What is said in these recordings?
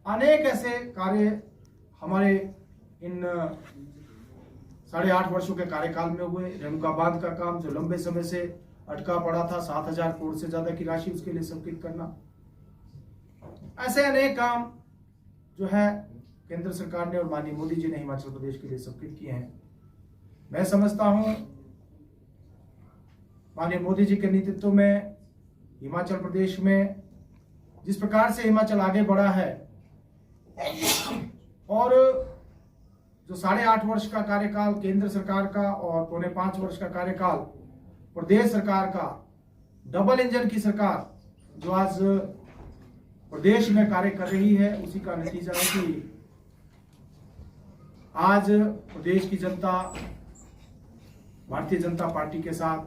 अनेक ऐसे कार्य हमारे इन 8.5 वर्षों के कार्यकाल में हुए। रेणुका बांध का काम जो लंबे समय से अटका पड़ा था, 7,000 करोड़ से ज्यादा की राशि उसके लिए स्वीकृत करना, ऐसे अनेक काम जो है केंद्र सरकार ने और माननीय मोदी जी ने हिमाचल प्रदेश के लिए स्वीकृत किए हैं। मैं समझता हूं माननीय मोदी जी के नेतृत्व में हिमाचल प्रदेश में जिस प्रकार से हिमाचल आगे बढ़ा है और जो 8.5 वर्ष का कार्यकाल केंद्र सरकार का और 4.5 वर्ष का कार्यकाल प्रदेश सरकार का, डबल इंजन की सरकार जो आज प्रदेश में कार्य कर रही है, उसी का नतीजा है कि आज प्रदेश की जनता भारतीय जनता पार्टी के साथ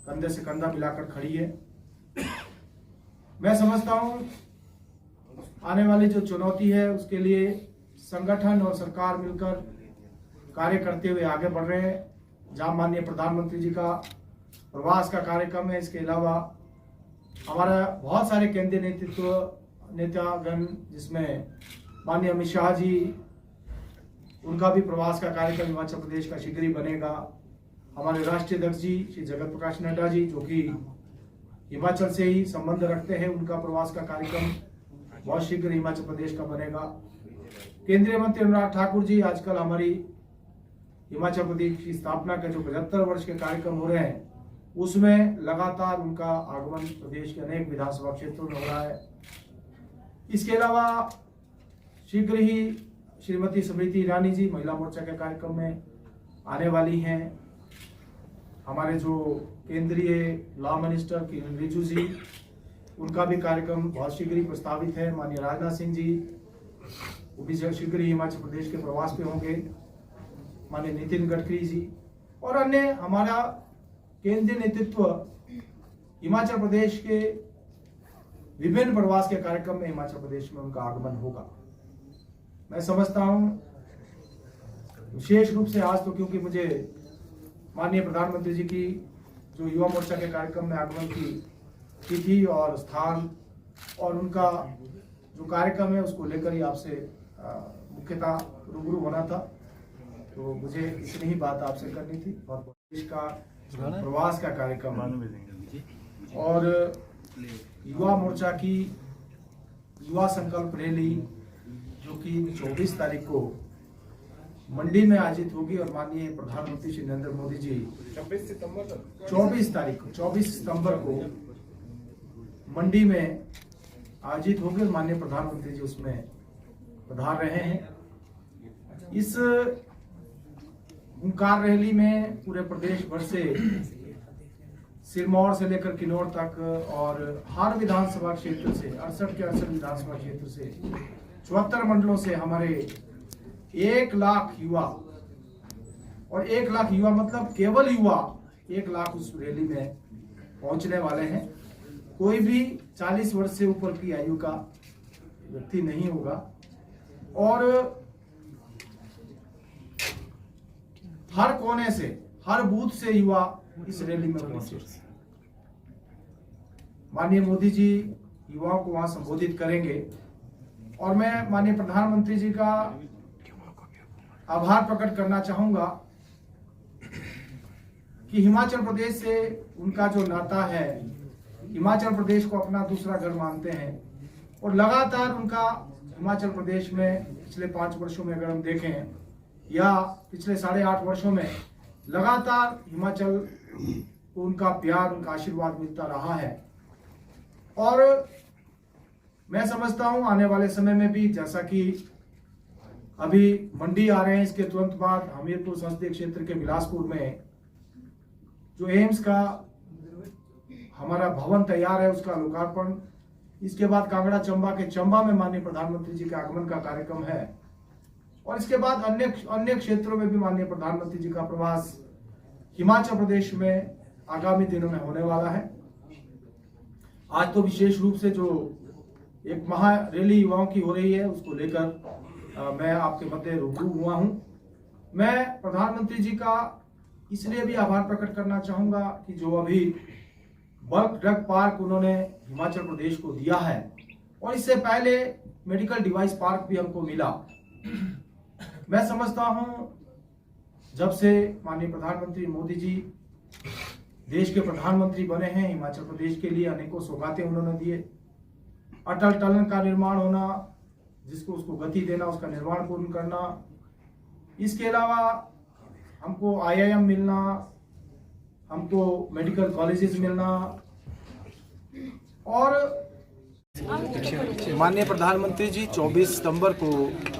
कंधे से कंधा मिलाकर खड़ी है। मैं समझता हूं आने वाली जो चुनौती है उसके लिए संगठन और सरकार मिलकर कार्य करते हुए आगे बढ़ रहे हैं। जहां माननीय प्रधानमंत्री जी का प्रवास का कार्यक्रम है, इसके अलावा हमारा बहुत सारे केंद्रीय नेतागण जिसमें माननीय अमित शाह जी, उनका भी प्रवास का कार्यक्रम हिमाचल प्रदेश का शीघ्र ही बनेगा। हमारे राष्ट्रीय अध्यक्ष जी श्री जगत प्रकाश नड्डा जी जो कि हिमाचल से ही संबंध रखते हैं, उनका प्रवास का कार्यक्रम बहुत शीघ्र हिमाचल प्रदेश का बनेगा। केंद्रीय मंत्री अनुराग ठाकुर जी, आजकल हमारी हिमाचल प्रदेश की स्थापना के जो 75 वर्ष के कार्यक्रम हो रहे हैं, उसमें लगातार उनका आगमन प्रदेश के अनेक विधानसभा क्षेत्रों में हो रहा है। इसके अलावा शीघ्र ही श्रीमती स्मृति ईरानी जी महिला मोर्चा के कार्यक्रम में आने वाली हैं। हमारे जो केंद्रीय लॉ मिनिस्टर किरण रिजिजू जी, उनका भी कार्यक्रम बहुत शीघ्र ही प्रस्तावित है। माननीय राजनाथ सिंह जी वो भी शीघ्र ही हिमाचल प्रदेश के प्रवास पे होंगे। माननीय नितिन गडकरी जी और अन्य हमारा केंद्रीय नेतृत्व हिमाचल प्रदेश के विभिन्न प्रवास के कार्यक्रम में हिमाचल प्रदेश में उनका आगमन होगा। मैं समझता हूं विशेष रूप से आज तो क्योंकि मुझे माननीय प्रधानमंत्री जी की जो युवा मोर्चा के कार्यक्रम में आगमन की तिथि और स्थान और उनका जो कार्यक्रम है उसको लेकर ही आपसे मुख्यतः रूबरू होना था, तो मुझे इतनी ही बात आपसे करनी थी। और देश का प्रवास का कार्यक्रम और युवा मोर्चा की युवा संकल्प रैली जो कि 24 तारीख को मंडी में आयोजित होगी और माननीय प्रधानमंत्री श्री नरेंद्र मोदी जी 24 सितंबर को मंडी में आयोजित होगी और माननीय प्रधानमंत्री जी उसमें पधार रहे हैं। इस हुंकार रैली में पूरे प्रदेश भर से सिरमौर से लेकर किन्नौर तक और हर विधानसभा क्षेत्र से 68 के 68 विधानसभा क्षेत्र से 74 मंडलों से हमारे 1 लाख युवा, और 1 लाख युवा मतलब केवल युवा 1 लाख उस रैली में पहुंचने वाले हैं। कोई भी 40 वर्ष से ऊपर की आयु का व्यक्ति नहीं होगा और हर कोने से हर बूथ से युवा इस रैली में पहुंचे। माननीय मोदी जी युवाओं को वहां संबोधित करेंगे और मैं माननीय प्रधानमंत्री जी का आभार प्रकट करना चाहूंगा कि हिमाचल प्रदेश से उनका जो नाता है, हिमाचल प्रदेश को अपना दूसरा घर मानते हैं और लगातार उनका हिमाचल प्रदेश में पिछले 5 वर्षों में अगर हम देखें या पिछले 8.5 वर्षों में लगातार हिमाचल को उनका प्यार, उनका आशीर्वाद मिलता रहा है। और मैं समझता हूं आने वाले समय में भी, जैसा कि अभी मंडी आ रहे हैं, इसके तुरंत बाद हमीरपुर संसदीय क्षेत्र के बिलासपुर में जो एम्स का हमारा भवन तैयार है उसका लोकार्पण, इसके बाद कांगड़ा चंबा के चंबा में माननीय प्रधानमंत्री जी के आगमन का कार्यक्रम है और इसके बाद अन्य क्षेत्रों में भी माननीय प्रधानमंत्री जी का प्रवास हिमाचल प्रदेश में आगामी दिनों में होने वाला है। आज तो विशेष रूप से जो एक महा रैली युवाओं की हो रही है उसको लेकर मैं आपके मध्य रूबरू हुआ हूं। मैं प्रधानमंत्री जी का इसलिए भी आभार प्रकट करना चाहूंगा कि जो अभी बल्क ड्रग पार्क उन्होंने हिमाचल प्रदेश को दिया है और इससे पहले मेडिकल डिवाइस पार्क भी हमको मिला। मैं समझता हूं जब से माननीय प्रधानमंत्री मोदी जी देश के प्रधानमंत्री बने हैं, हिमाचल प्रदेश के लिए अनेकों सौगातें उन्होंने दिए। अटल टनल का निर्माण होना, जिसको उसको गति देना, उसका निर्माण पूर्ण करना, इसके अलावा हमको IIM मिलना, हमको मेडिकल कॉलेजेस मिलना और माननीय प्रधानमंत्री जी 24 सितंबर को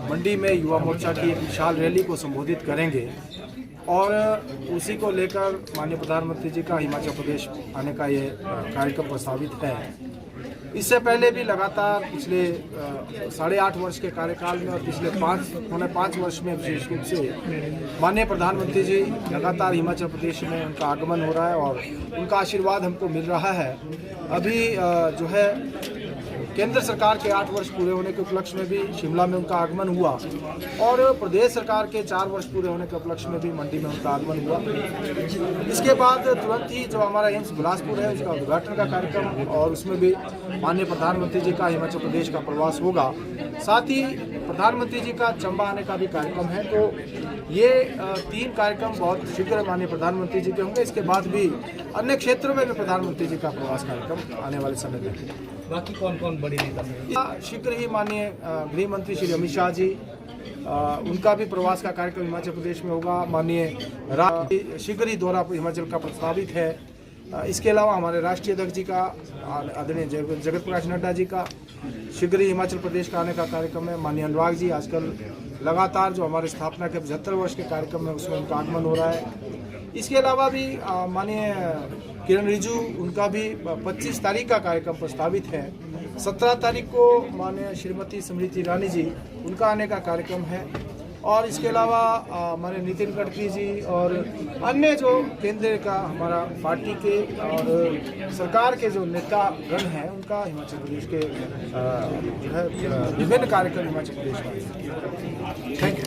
मंडी में युवा मोर्चा की एक विशाल रैली को संबोधित करेंगे और उसी को लेकर माननीय प्रधानमंत्री जी का हिमाचल प्रदेश आने का ये कार्यक्रम प्रस्तावित है। इससे पहले भी लगातार पिछले 8.5 वर्ष के कार्यकाल में और पिछले 5 वर्ष में विशेष रूप से माननीय प्रधानमंत्री जी लगातार हिमाचल प्रदेश में उनका आगमन हो रहा है और उनका आशीर्वाद हमको मिल रहा है। अभी जो है केंद्र सरकार के 8 वर्ष पूरे होने के उपलक्ष्य में भी शिमला में उनका आगमन हुआ और प्रदेश सरकार के 4 वर्ष पूरे होने के उपलक्ष्य में भी मंडी में उनका आगमन हुआ। इसके बाद तुरंत ही जो हमारा एम्स बिलासपुर है उसका उद्घाटन का कार्यक्रम और उसमें भी माननीय प्रधानमंत्री जी का हिमाचल प्रदेश का प्रवास होगा। साथ ही प्रधानमंत्री जी का चंबा आने का भी कार्यक्रम है। तो ये 3 कार्यक्रम बहुत शीघ्र माननीय प्रधानमंत्री जी के होंगे। इसके बाद भी अन्य क्षेत्रों में भी प्रधानमंत्री जी का प्रवास कार्यक्रम आने वाले समय में। बाकी कौन कौन बड़े नेता शीघ्र ही माननीय गृह मंत्री श्री अमित शाह जी, उनका भी प्रवास का कार्यक्रम हिमाचल प्रदेश में होगा। माननीय शीघ्र ही दौरा हिमाचल का प्रस्तावित है। इसके अलावा हमारे राष्ट्रीय अध्यक्ष जी का, आदरणीय जगत प्रकाश नड्डा जी का शीघ्र ही हिमाचल प्रदेश का आने का कार्यक्रम है। माननीय अनुराग जी आजकल लगातार जो हमारे स्थापना के 75 वर्ष के कार्यक्रम है उसमें उनका आगमन हो रहा है। इसके अलावा भी माननीय किरण रिजिजू, उनका भी 25 तारीख का कार्यक्रम प्रस्तावित है। 17 तारीख को माननीय श्रीमती स्मृति ईरानी जी, उनका आने का कार्यक्रम है। और इसके अलावा माननीय नितिन गडकरी जी और अन्य जो केंद्र का हमारा पार्टी के और सरकार के जो नेतागण हैं उनका हिमाचल प्रदेश के जो है विभिन्न कार्यक्रम हिमाचल प्रदेश में। Thank you.